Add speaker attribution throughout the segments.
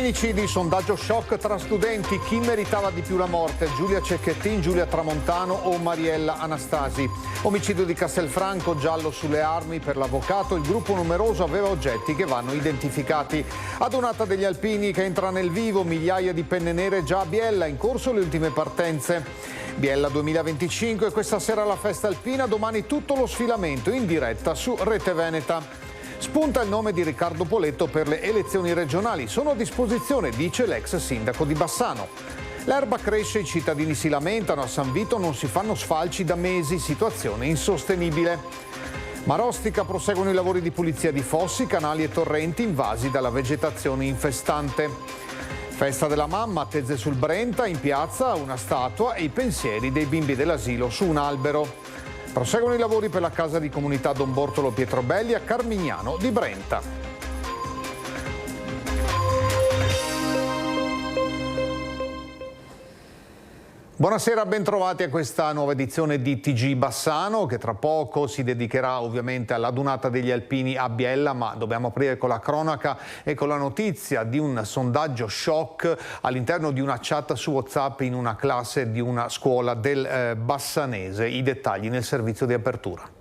Speaker 1: Femminicidi, sondaggio shock tra studenti. Chi meritava di più la morte? Giulia Cecchettin, Giulia Tramontano o Mariella Anastasi? Omicidio di Castelfranco, giallo sulle armi per l'avvocato. Il gruppo numeroso aveva oggetti che vanno identificati. Adunata degli alpini che entra nel vivo, migliaia di penne nere già a Biella, in corso le ultime partenze. Biella 2025, questa sera la festa alpina, domani tutto lo sfilamento in diretta su Rete Veneta. Spunta il nome di Riccardo Poletto per le elezioni regionali. Sono a disposizione, dice l'ex sindaco di Bassano. L'erba cresce, i cittadini si lamentano, a San Vito non si fanno sfalci da mesi, situazione insostenibile. Marostica, proseguono i lavori di pulizia di fossi, canali e torrenti invasi dalla vegetazione infestante. Festa della mamma, Tezze sul Brenta, in piazza una statua e i pensieri dei bimbi dell'asilo su un albero. Proseguono i lavori per la casa di comunità Don Bortolo Pietrobelli a Carmignano di Brenta. Buonasera, bentrovati a questa nuova edizione di TG Bassano, che tra poco si dedicherà ovviamente all'adunata degli alpini a Biella, ma dobbiamo aprire con la cronaca e con la notizia di un sondaggio shock all'interno di una chat su WhatsApp in una classe di una scuola del Bassanese. I dettagli nel servizio di apertura.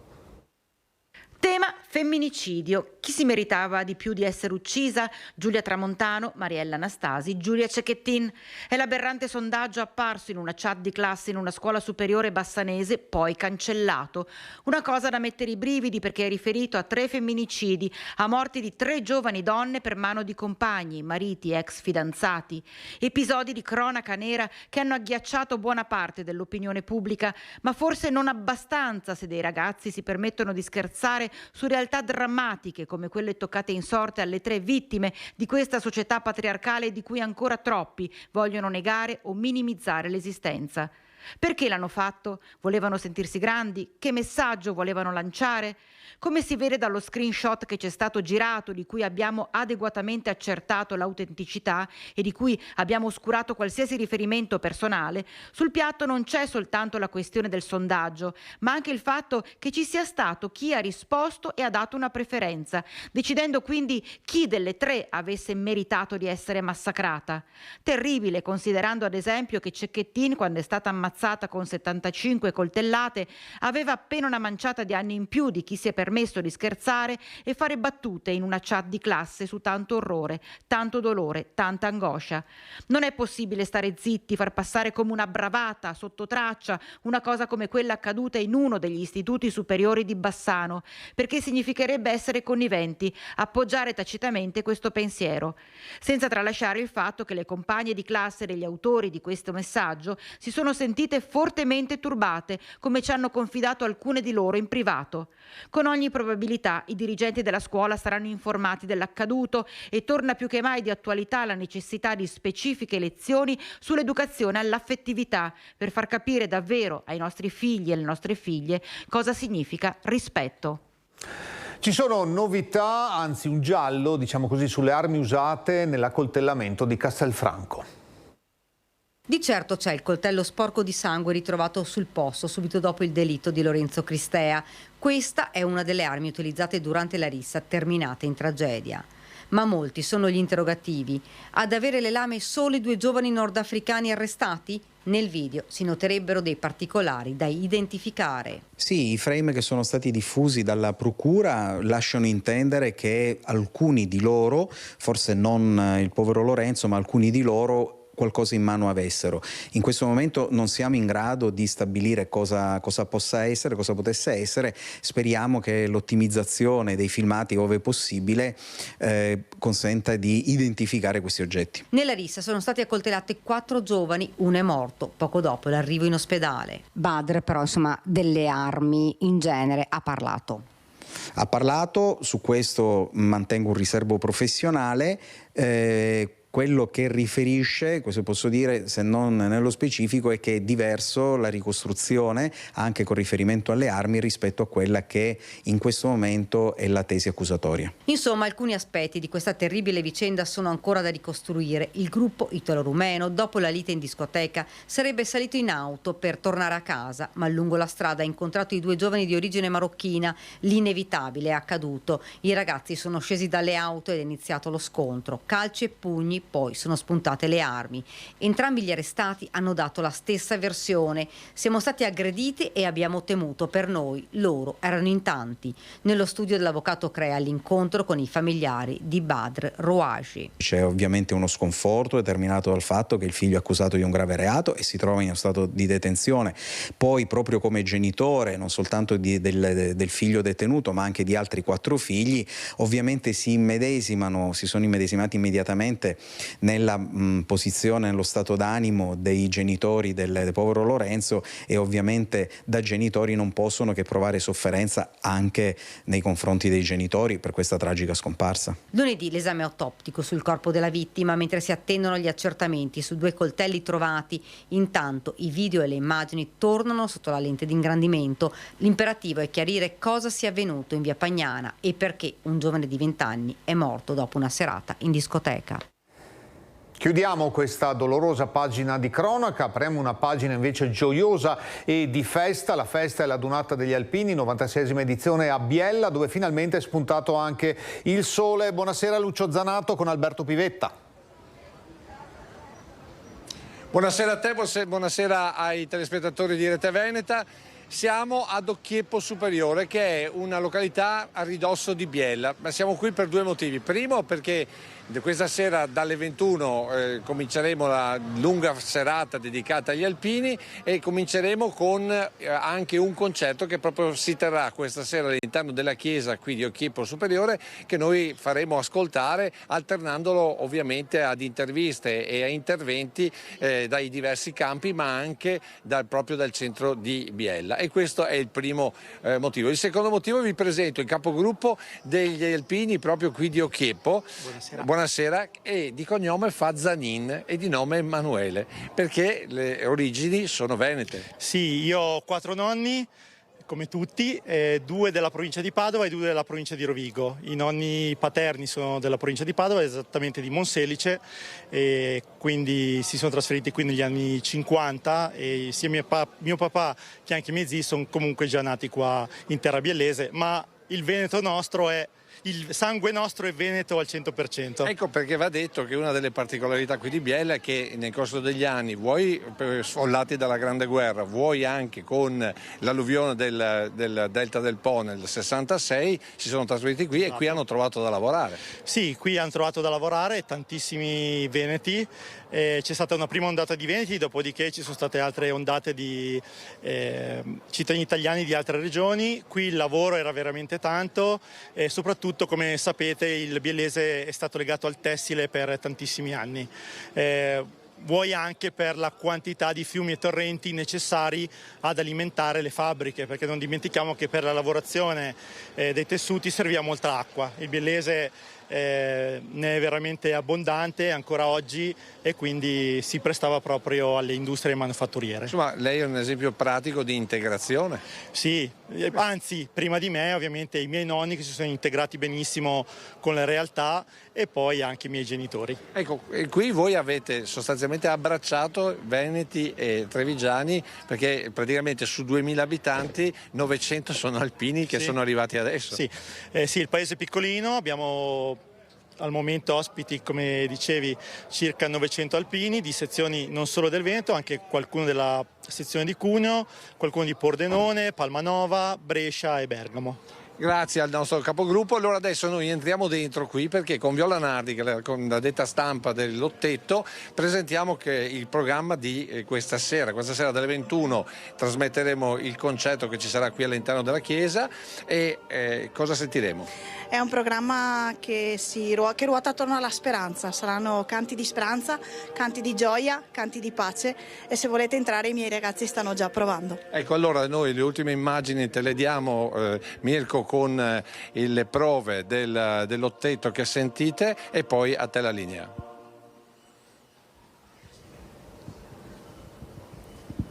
Speaker 2: Tema femminicidio. Chi si meritava di più di essere uccisa? Giulia Tramontano, Mariella Anastasi, Giulia Cecchettin. È l'aberrante sondaggio apparso in una chat di classe in una scuola superiore bassanese, poi cancellato. Una cosa da mettere i brividi, perché è riferito a 3 femminicidi, a morti di 3 giovani donne per mano di compagni, mariti, ex fidanzati. Episodi di cronaca nera che hanno agghiacciato buona parte dell'opinione pubblica, ma forse non abbastanza se dei ragazzi si permettono di scherzare su realtà drammatiche come quelle toccate in sorte alle 3 vittime di questa società patriarcale di cui ancora troppi vogliono negare o minimizzare l'esistenza. Perché l'hanno fatto? Volevano sentirsi grandi? Che messaggio volevano lanciare? Come si vede dallo screenshot che ci è stato girato, di cui abbiamo adeguatamente accertato l'autenticità e di cui abbiamo oscurato qualsiasi riferimento personale, sul piatto non c'è soltanto la questione del sondaggio, ma anche il fatto che ci sia stato chi ha risposto e ha dato una preferenza, decidendo quindi chi delle 3 avesse meritato di essere massacrata. Terribile, considerando ad esempio che Cecchettin, quando è stata ammazzata con 75 coltellate, aveva appena una manciata di anni in più di chi si è permesso di scherzare e fare battute in una chat di classe su tanto orrore, tanto dolore, tanta angoscia. Non è possibile stare zitti, far passare come una bravata, sotto traccia, una cosa come quella accaduta in uno degli istituti superiori di Bassano, perché significherebbe essere conniventi, appoggiare tacitamente questo pensiero, senza tralasciare il fatto che le compagne di classe degli autori di questo messaggio si sono sentite fortemente turbate, come ci hanno confidato alcune di loro in privato. Con ogni probabilità i dirigenti della scuola saranno informati dell'accaduto e torna più che mai di attualità la necessità di specifiche lezioni sull'educazione all'affettività, per far capire davvero ai nostri figli e alle nostre figlie cosa significa rispetto.
Speaker 1: Ci sono novità, anzi un giallo, diciamo così, sulle armi usate nell'accoltellamento di Castelfranco.
Speaker 3: Di certo c'è il coltello sporco di sangue ritrovato sul posto subito dopo il delitto di Lorenzo Cristea. Questa è una delle armi utilizzate durante la rissa terminata in tragedia. Ma molti sono gli interrogativi. Ad avere le lame solo i 2 giovani nordafricani arrestati? Nel video si noterebbero dei particolari da identificare.
Speaker 4: Sì, i frame che sono stati diffusi dalla procura lasciano intendere che alcuni di loro, forse non il povero Lorenzo, ma alcuni di loro qualcosa in mano avessero. In questo momento non siamo in grado di stabilire cosa possa essere, cosa potesse essere. Speriamo che l'ottimizzazione dei filmati, ove possibile, consenta di identificare questi oggetti.
Speaker 3: Nella rissa sono stati accoltellati 4 giovani, uno è morto poco dopo l'arrivo in ospedale. Badr però insomma delle armi in genere ha parlato.
Speaker 4: Ha parlato, su questo mantengo un riservo professionale. Quello che riferisce, questo posso dire se non nello specifico, è che è diverso la ricostruzione anche con riferimento alle armi rispetto a quella che in questo momento è la tesi accusatoria.
Speaker 3: Insomma, alcuni aspetti di questa terribile vicenda sono ancora da ricostruire. Il gruppo italo-rumeno, dopo la lite in discoteca, sarebbe salito in auto per tornare a casa, ma lungo la strada ha incontrato i 2 giovani di origine marocchina. L'inevitabile è accaduto. I ragazzi sono scesi dalle auto ed è iniziato lo scontro. Calci e pugni, poi sono spuntate le armi. Entrambi gli arrestati hanno dato la stessa versione: siamo stati aggrediti e abbiamo temuto per noi, loro erano in tanti. Nello studio dell'avvocato Crea l'incontro con i familiari di Badr Rouaji.
Speaker 4: C'è ovviamente uno sconforto determinato dal fatto che il figlio è accusato di un grave reato e si trova in uno stato di detenzione. Poi, proprio come genitore, non soltanto del figlio detenuto, ma anche di altri 4 figli, ovviamente si sono immedesimati immediatamente nella posizione, nello stato d'animo dei genitori del povero Lorenzo, e ovviamente da genitori non possono che provare sofferenza anche nei confronti dei genitori per questa tragica scomparsa.
Speaker 3: Lunedì l'esame autoptico sul corpo della vittima, mentre si attendono gli accertamenti su 2 coltelli trovati. Intanto i video e le immagini tornano sotto la lente di ingrandimento. L'imperativo è chiarire cosa sia avvenuto in via Pagnana e perché un giovane di 20 anni è morto dopo una serata in discoteca.
Speaker 1: Chiudiamo questa dolorosa pagina di cronaca, apriamo una pagina invece gioiosa e di festa. La festa è la Dunata degli Alpini, 96esima edizione a Biella, dove finalmente è spuntato anche il sole. Buonasera Lucio Zanato con Alberto Pivetta.
Speaker 5: Buonasera a te, buonasera ai telespettatori di Rete Veneta. Siamo ad Occhieppo Superiore, che è una località a ridosso di Biella, ma siamo qui per 2 motivi. Primo, perché questa sera dalle 21 cominceremo la lunga serata dedicata agli alpini e cominceremo con anche un concerto che proprio si terrà questa sera all'interno della chiesa qui di Occhieppo Superiore, che noi faremo ascoltare, alternandolo ovviamente ad interviste e a interventi dai diversi campi, ma anche proprio dal centro di Biella. E questo è il primo motivo. Il secondo motivo: vi presento il capogruppo degli alpini proprio qui di Occhieppo. Buonasera, e di cognome Fazzanin e di nome Emanuele, perché le origini sono venete.
Speaker 6: Sì, io ho 4 nonni, come tutti, 2 della provincia di Padova e 2 della provincia di Rovigo. I nonni paterni sono della provincia di Padova, esattamente di Monselice, e quindi si sono trasferiti qui negli anni 50, e sia mio papà che anche i miei zii sono comunque già nati qua in terra biellese, ma il Veneto nostro il sangue nostro è veneto al 100%.
Speaker 5: Ecco perché va detto che una delle particolarità qui di Biella è che nel corso degli anni, vuoi sfollati dalla Grande Guerra, vuoi anche con l'alluvione del Delta del Po nel 66, si sono trasferiti qui. Esatto. E qui hanno trovato da lavorare.
Speaker 6: Sì, qui hanno trovato da lavorare tantissimi veneti. C'è stata una prima ondata di veneti, dopodiché ci sono state altre ondate di cittadini italiani di altre regioni. Qui il lavoro era veramente tanto, e soprattutto, come sapete, il biellese è stato legato al tessile per tantissimi anni. Vuoi anche per la quantità di fiumi e torrenti necessari ad alimentare le fabbriche, perché non dimentichiamo che per la lavorazione dei tessuti serviva molta acqua. Il biellese ne è veramente abbondante ancora oggi, e quindi si prestava proprio alle industrie manufatturiere.
Speaker 5: Insomma, lei è un esempio pratico di integrazione.
Speaker 6: Sì, anzi, prima di me ovviamente i miei nonni, che si sono integrati benissimo con la realtà, e poi anche i miei genitori.
Speaker 5: Ecco, e qui voi avete sostanzialmente abbracciato veneti e trevigiani, perché praticamente su 2000 abitanti 900 sono alpini che sono arrivati adesso.
Speaker 6: Sì, sì, il paese è piccolino, abbiamo al momento ospiti, come dicevi, circa 900 alpini di sezioni non solo del Veneto, anche qualcuno della sezione di Cuneo, qualcuno di Pordenone, Palmanova, Brescia e Bergamo.
Speaker 5: Grazie al nostro capogruppo. Allora adesso noi entriamo dentro qui, perché con Viola Nardi, che con la detta stampa dell'Ottetto, presentiamo il programma di questa sera. Questa sera dalle 21 trasmetteremo il concerto che ci sarà qui all'interno della chiesa. E cosa sentiremo?
Speaker 7: È un programma che ruota attorno alla speranza. Saranno canti di speranza, canti di gioia, canti di pace, e se volete entrare i miei ragazzi stanno già provando.
Speaker 5: Ecco, allora noi le ultime immagini te le diamo, Mirko, con le prove dell'Ottetto che sentite, e poi a te la linea.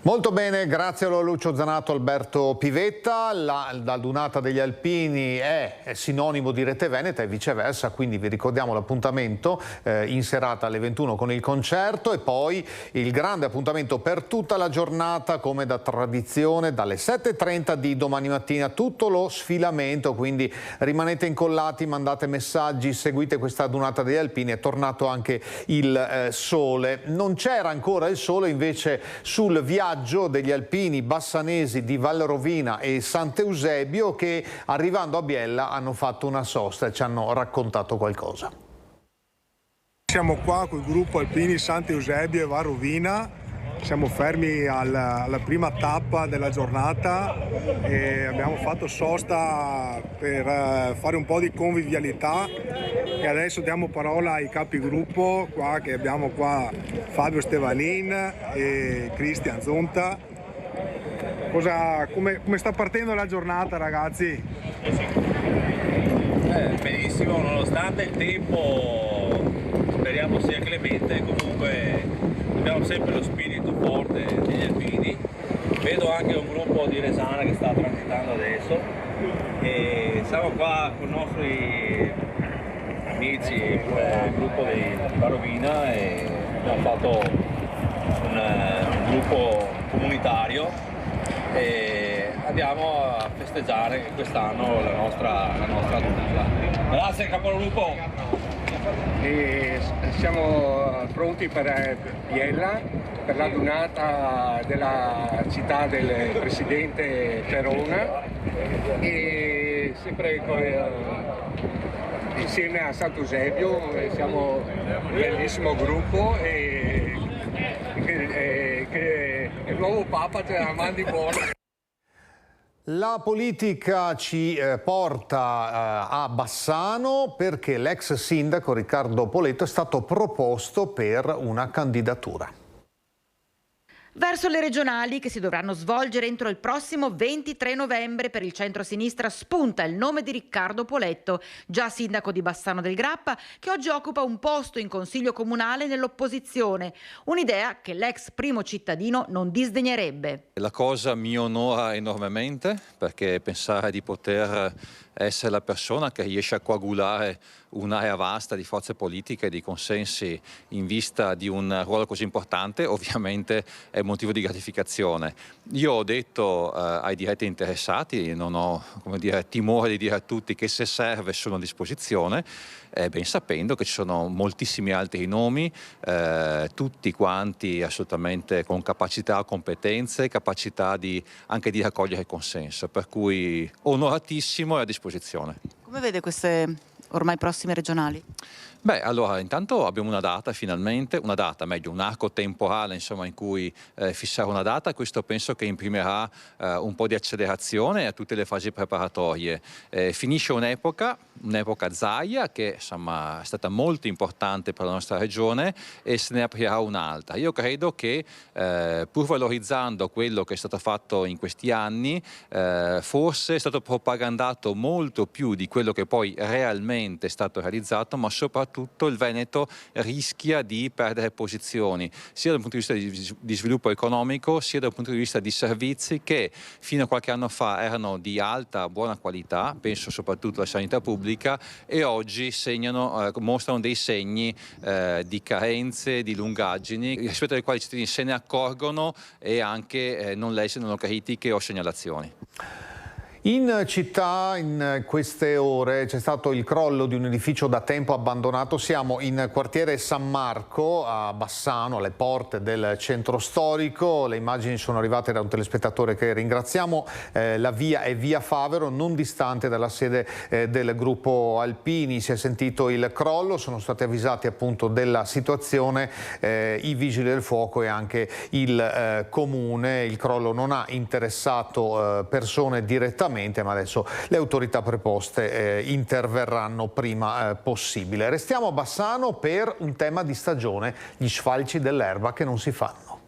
Speaker 1: Molto bene, grazie a Lucio Zanato, Alberto Pivetta. La Dunata degli Alpini è sinonimo di Rete Veneta e viceversa, quindi vi ricordiamo l'appuntamento in serata alle 21 con il concerto e poi il grande appuntamento per tutta la giornata come da tradizione dalle 7:30 di domani mattina, tutto lo sfilamento, quindi rimanete incollati, mandate messaggi, seguite questa Dunata degli Alpini, è tornato anche il sole. Non c'era ancora il sole invece sul viaggio degli alpini bassanesi di Valrovina e Sant'Eusebio che arrivando a Biella hanno fatto una sosta e ci hanno raccontato qualcosa.
Speaker 8: Siamo qua col gruppo Alpini Sant'Eusebio e Valrovina, siamo fermi alla prima tappa della giornata e abbiamo fatto sosta per fare un po' di convivialità e adesso diamo parola ai capigruppo qua, che abbiamo qua Fabio Stevanin e Cristian Zonta. Come sta partendo la giornata, ragazzi?
Speaker 9: Benissimo, nonostante il tempo speriamo sia clemente, comunque abbiamo sempre lo spirito forte degli alpini. Vedo anche un gruppo di Resana che sta transitando adesso e siamo qua con i nostri amici, il gruppo di Valrovina, e abbiamo fatto un gruppo comunitario e andiamo a festeggiare quest'anno la nostra Dunata. Grazie capogruppo!
Speaker 10: E siamo pronti per Biella, per la Dunata della città del presidente Verona e sempre insieme a Sant'Eusebio siamo un bellissimo gruppo e che il nuovo Papa ce la mandi buona.
Speaker 1: La politica ci porta a Bassano perché l'ex sindaco Riccardo Poletto è stato proposto per una candidatura.
Speaker 2: Verso le regionali che si dovranno svolgere entro il prossimo 23 novembre per il centro-sinistra spunta il nome di Riccardo Poletto, già sindaco di Bassano del Grappa, che oggi occupa un posto in consiglio comunale nell'opposizione, un'idea che l'ex primo cittadino non disdegnerebbe.
Speaker 11: La cosa mi onora enormemente perché pensare di poter essere la persona che riesce a coagulare un'area vasta di forze politiche e di consensi in vista di un ruolo così importante ovviamente è motivo di gratificazione. Io ho detto ai diretti interessati, non ho timore di dire a tutti che se serve sono a disposizione, ben sapendo che ci sono moltissimi altri nomi, tutti quanti assolutamente con capacità, competenze, capacità anche di raccogliere consenso, per cui onoratissimo e a disposizione.
Speaker 2: Come vede queste ormai prossime regionali?
Speaker 11: Beh, allora intanto abbiamo una data finalmente, un arco temporale insomma in cui fissare una data. Questo penso che imprimerà un po' di accelerazione a tutte le fasi preparatorie. Finisce un'epoca Zaia che insomma è stata molto importante per la nostra regione e se ne aprirà un'altra. Io credo che pur valorizzando quello che è stato fatto in questi anni, forse è stato propagandato molto più di quello che poi realmente è stato realizzato, ma soprattutto il Veneto rischia di perdere posizioni sia dal punto di vista di sviluppo economico sia dal punto di vista di servizi che fino a qualche anno fa erano di alta, buona qualità, penso soprattutto alla sanità pubblica, e oggi mostrano dei segni di carenze, di lungaggini rispetto alle quali i cittadini se ne accorgono e anche non lesinano critiche o segnalazioni.
Speaker 1: In città in queste ore c'è stato il crollo di un edificio da tempo abbandonato. Siamo in quartiere San Marco a Bassano, alle porte del centro storico. Le immagini sono arrivate da un telespettatore che ringraziamo. La via è via Favero, non distante dalla sede del gruppo Alpini. Si è sentito il crollo, sono stati avvisati appunto della situazione i vigili del fuoco e anche il comune. Il crollo non ha interessato persone direttamente, ma adesso le autorità preposte interverranno prima possibile. Restiamo a Bassano per un tema di stagione, gli sfalci dell'erba che non si fanno.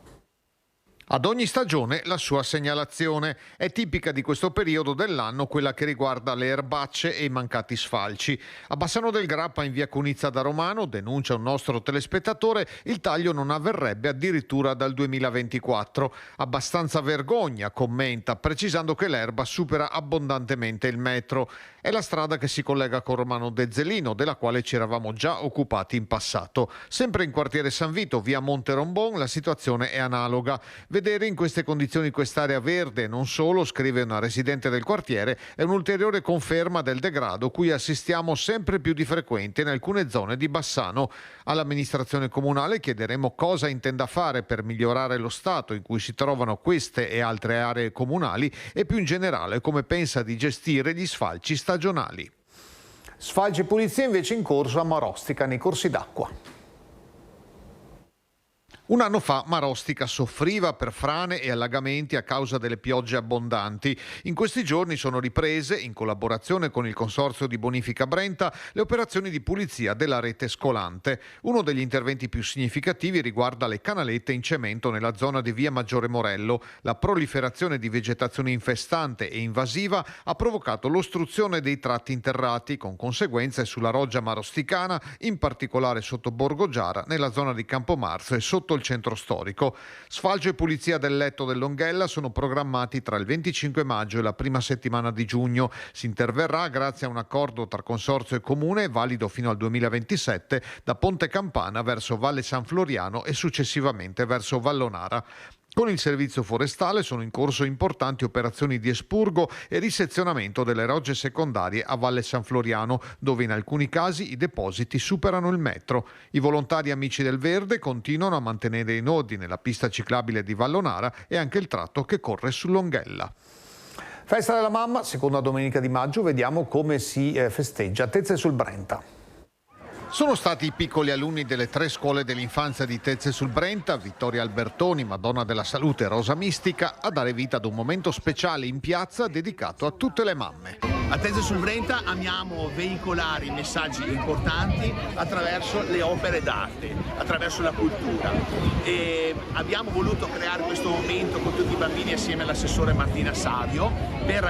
Speaker 1: Ad ogni stagione la sua segnalazione. È tipica di questo periodo dell'anno quella che riguarda le erbacce e i mancati sfalci. A Bassano del Grappa, in via Cunizza da Romano, denuncia un nostro telespettatore, il taglio non avverrebbe addirittura dal 2024. Abbastanza vergogna, commenta, precisando che l'erba supera abbondantemente il metro. È la strada che si collega con Romano Dezzelino, della quale ci eravamo già occupati in passato. Sempre in quartiere San Vito, via Monte Rombon, la situazione è analoga. Vedere in queste condizioni quest'area verde e non solo, scrive una residente del quartiere, è un'ulteriore conferma del degrado cui assistiamo sempre più di frequente in alcune zone di Bassano. All'amministrazione comunale chiederemo cosa intenda fare per migliorare lo stato in cui si trovano queste e altre aree comunali e più in generale come pensa di gestire gli sfalci stagionali. Sfalci e pulizia invece in corso a Marostica nei corsi d'acqua. Un anno fa Marostica soffriva per frane e allagamenti a causa delle piogge abbondanti. In questi giorni sono riprese, in collaborazione con il Consorzio di Bonifica Brenta, le operazioni di pulizia della rete scolante. Uno degli interventi più significativi riguarda le canalette in cemento nella zona di via Maggiore Morello. La proliferazione di vegetazione infestante e invasiva ha provocato l'ostruzione dei tratti interrati, con conseguenze sulla roggia marosticana, in particolare sotto Borgogiara, nella zona di Campomarzo e sotto il centro storico. Sfalcio e pulizia del letto del Longhella sono programmati tra il 25 maggio e la prima settimana di giugno. Si interverrà grazie a un accordo tra Consorzio e Comune, valido fino al 2027, da Ponte Campana verso Valle San Floriano e successivamente verso Vallonara. Con il servizio forestale sono in corso importanti operazioni di espurgo e risezionamento delle rogge secondarie a Valle San Floriano, dove in alcuni casi i depositi superano il metro. I volontari Amici del Verde continuano a mantenere in ordine la pista ciclabile di Vallonara e anche il tratto che corre su Longhella. Festa della mamma, seconda domenica di maggio, vediamo come si festeggia a Tezze sul Brenta. Sono stati i piccoli alunni delle 3 scuole dell'infanzia di Tezze sul Brenta, Vittoria Albertoni, Madonna della Salute e Rosa Mistica, a dare vita ad un momento speciale in piazza dedicato a tutte le mamme.
Speaker 12: A Tezze sul Brenta amiamo veicolare i messaggi importanti attraverso le opere d'arte, attraverso la cultura, e abbiamo voluto creare questo momento con tutti i bambini assieme all'assessore Martina Savio per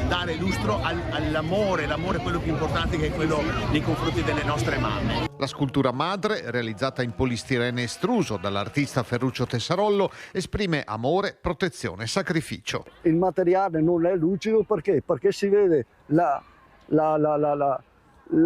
Speaker 12: dare lustro all'amore, l'amore è quello più importante, che è quello nei confronti delle nostre mamme.
Speaker 1: La scultura madre, realizzata in polistirene estruso dall'artista Ferruccio Tessarollo, esprime amore, protezione e sacrificio.
Speaker 13: Il materiale non è lucido perché si vede la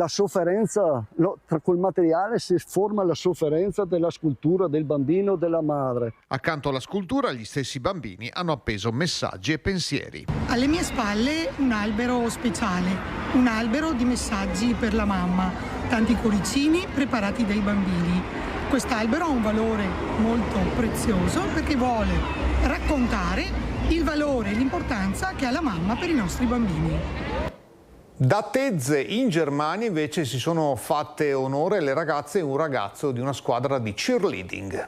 Speaker 13: sofferenza, tra quel materiale si forma la sofferenza della scultura del bambino, della madre.
Speaker 1: Accanto alla scultura gli stessi bambini hanno appeso messaggi e pensieri.
Speaker 14: Alle mie spalle un albero speciale, un albero di messaggi per la mamma, tanti cuoricini preparati dai bambini. Quest'albero ha un valore molto prezioso perché vuole raccontare il valore e l'importanza che ha la mamma per i nostri bambini.
Speaker 1: Da Tezze in Germania invece si sono fatte onore le ragazze e un ragazzo di una squadra di cheerleading.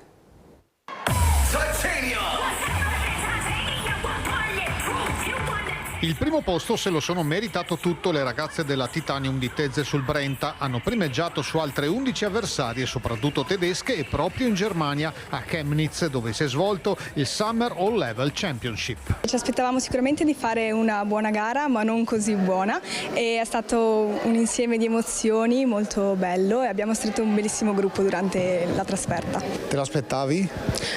Speaker 1: Il primo posto se lo sono meritato tutto le ragazze della Titanium di Tezze sul Brenta. Hanno primeggiato su altre 11 avversarie, soprattutto tedesche, e proprio in Germania, a Chemnitz, dove si è svolto il Summer All Level Championship.
Speaker 15: Ci aspettavamo sicuramente di fare una buona gara, ma non così buona. E è stato un insieme di emozioni molto bello e abbiamo stretto un bellissimo gruppo durante la trasferta.
Speaker 16: Te l'aspettavi?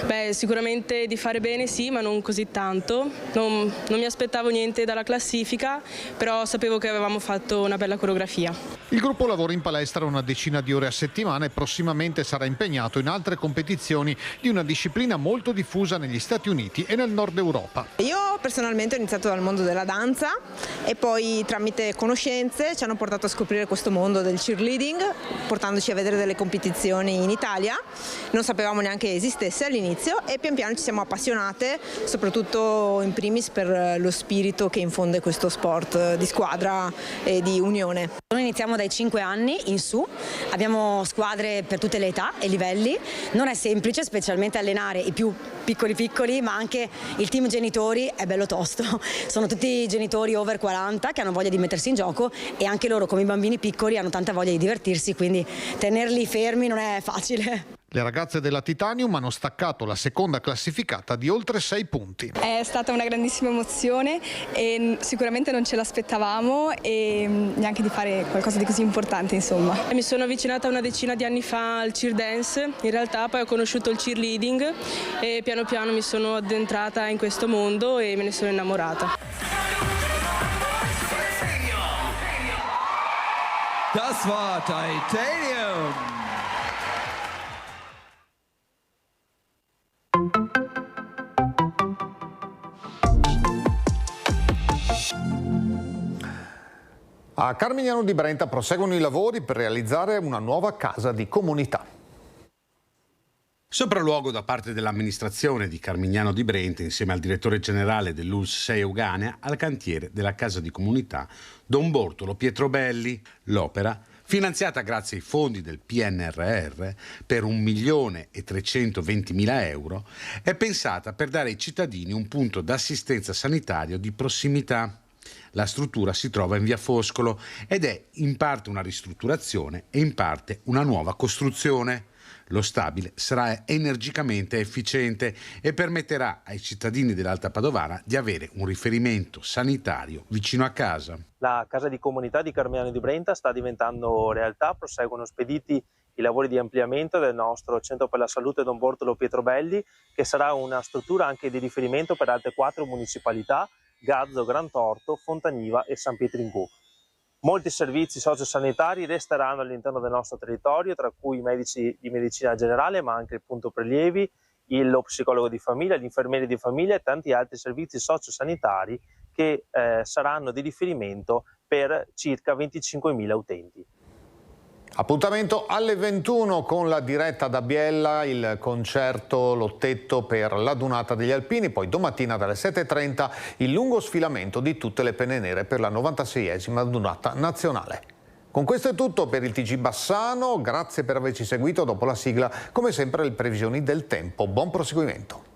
Speaker 17: Beh, sicuramente di fare bene sì, ma non così tanto. Non mi aspettavo niente dalla classifica, però sapevo che avevamo fatto una bella coreografia.
Speaker 1: Il gruppo lavora in palestra una decina di ore a settimana e prossimamente sarà impegnato in altre competizioni di una disciplina molto diffusa negli Stati Uniti e nel Nord Europa.
Speaker 18: Io personalmente ho iniziato dal mondo della danza e poi tramite conoscenze ci hanno portato a scoprire questo mondo del cheerleading, portandoci a vedere delle competizioni in Italia. Non sapevamo neanche esistesse all'inizio e pian piano ci siamo appassionate, soprattutto in primis per lo spirito che infonde questo sport di squadra e di unione.
Speaker 19: Noi iniziamo dai 5 anni in su, abbiamo squadre per tutte le età e livelli, non è semplice specialmente allenare i più piccoli, ma anche il team genitori è bello tosto, sono tutti genitori over 40 che hanno voglia di mettersi in gioco e anche loro come i bambini piccoli hanno tanta voglia di divertirsi, quindi tenerli fermi non è facile.
Speaker 1: Le ragazze della Titanium hanno staccato la seconda classificata di oltre 6 punti.
Speaker 15: È stata una grandissima emozione e sicuramente non ce l'aspettavamo e neanche di fare qualcosa di così importante, insomma.
Speaker 17: Mi sono avvicinata una decina di anni fa al cheer dance, in realtà poi ho conosciuto il cheerleading e piano piano mi sono addentrata in questo mondo e me ne sono innamorata.
Speaker 16: Das war Titanium.
Speaker 1: A Carmignano di Brenta proseguono i lavori per realizzare una nuova casa di comunità.
Speaker 20: Sopralluogo da parte dell'amministrazione di Carmignano di Brenta insieme al direttore generale dell'ULSS 6 Euganea al cantiere della casa di comunità Don Bortolo Pietrobelli. L'opera, finanziata grazie ai fondi del PNRR per 1.320.000 euro, è pensata per dare ai cittadini un punto d'assistenza sanitario di prossimità. La struttura si trova in via Foscolo ed è in parte una ristrutturazione e in parte una nuova costruzione. Lo stabile sarà energicamente efficiente e permetterà ai cittadini dell'Alta Padovana di avere un riferimento sanitario vicino a casa.
Speaker 21: La casa di comunità di Carmignano di Brenta sta diventando realtà, proseguono spediti i lavori di ampliamento del nostro Centro per la Salute Don Bortolo Pietrobelli, che sarà una struttura anche di riferimento per altre 4 municipalità, Gazzo, Grantorto, Fontaniva e San Pietringù. Molti servizi sociosanitari resteranno all'interno del nostro territorio, tra cui i medici di medicina generale, ma anche il punto prelievi, lo psicologo di famiglia, gli infermieri di famiglia e tanti altri servizi sociosanitari che saranno di riferimento per circa 25.000 utenti.
Speaker 1: Appuntamento alle 21 con la diretta da Biella, il concerto Lottetto per l'adunata degli alpini, poi domattina dalle 7:30 il lungo sfilamento di tutte le penne nere per la 96esima adunata nazionale. Con questo è tutto per il TG Bassano, grazie per averci seguito. Dopo la sigla, come sempre, le previsioni del tempo. Buon proseguimento.